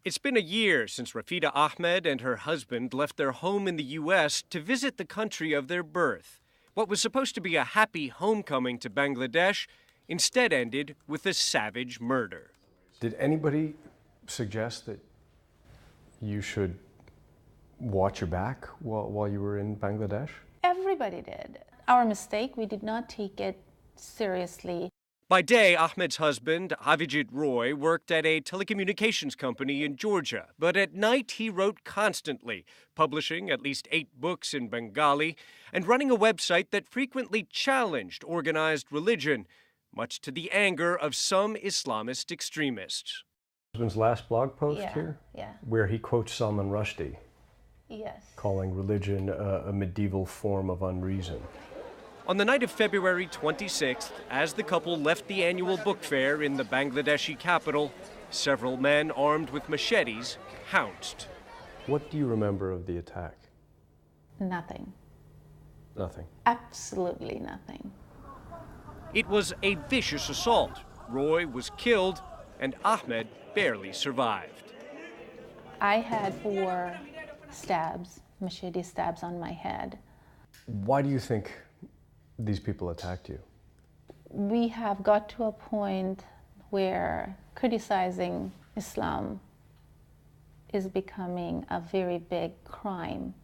It's been a year since Rafida Ahmed and her husband left their home in the U.S. to visit the country of their birth. What was supposed to be a happy homecoming to Bangladesh instead ended with a savage murder. Did anybody suggest that you should watch your back while you were in Bangladesh? Everybody did. Our mistake, we did not take it seriously. By day, Ahmed's husband, Avijit Roy, worked at a telecommunications company in Georgia. But at night, he wrote constantly, publishing at least 8 books in Bengali and running a website that frequently challenged organized religion, much to the anger of some Islamist extremists. Husband's last blog post here? Yeah. Where he quotes Salman Rushdie. Yes. Calling religion a medieval form of unreason. On the night of February 26th, as the couple left the annual book fair in the Bangladeshi capital, several men armed with machetes pounced. What do you remember of the attack? Nothing. Nothing. Absolutely nothing. It was a vicious assault. Roy was killed, and Ahmed barely survived. I had 4 stabs, machete stabs on my head. Why do you think these people attacked you? We have got to a point where criticizing Islam is becoming a very big crime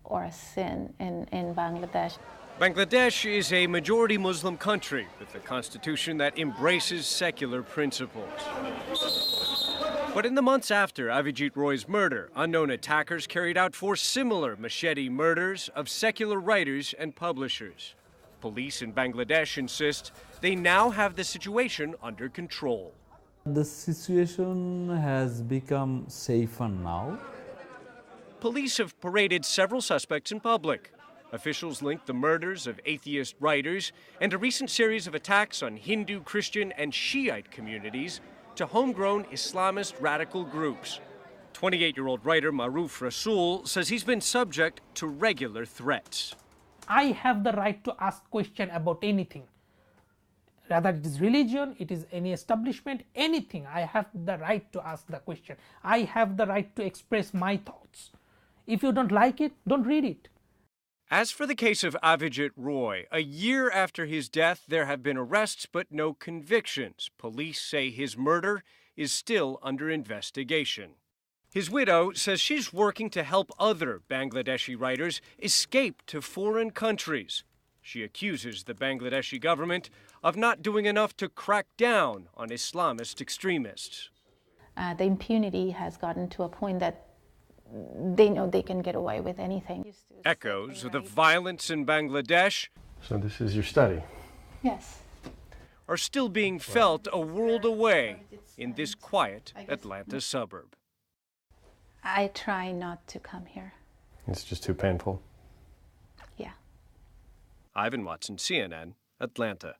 or a sin in Bangladesh. Bangladesh is a majority Muslim country with a constitution that embraces secular principles. But in the months after Avijit Roy's murder, unknown attackers carried out 4 similar machete murders of secular writers and publishers. Police in Bangladesh insist they now have the situation under control. The situation has become safer now. Police have paraded several suspects in public. Officials link the murders of atheist writers and a recent series of attacks on Hindu, Christian, and Shiite communities to homegrown Islamist radical groups. 28-year-old writer Maruf Rasul says he's been subject to regular threats. I have the right to ask questions about anything. Whether it is religion, it is any establishment, anything, I have the right to ask the question. I have the right to express my thoughts. If you don't like it, don't read it. As for the case of Avijit Roy, a year after his death, there have been arrests but no convictions. Police say his murder is still under investigation. His widow says she's working to help other Bangladeshi writers escape to foreign countries. She accuses the Bangladeshi government of not doing enough to crack down on Islamist extremists. The impunity has gotten to a point that they know they can get away with anything. Echoes of the violence in Bangladesh, So this is your study? Yes. are still being felt a world away in this quiet Atlanta suburb. I try not to come here. It's just too painful. Yeah. Ivan Watson, CNN, Atlanta.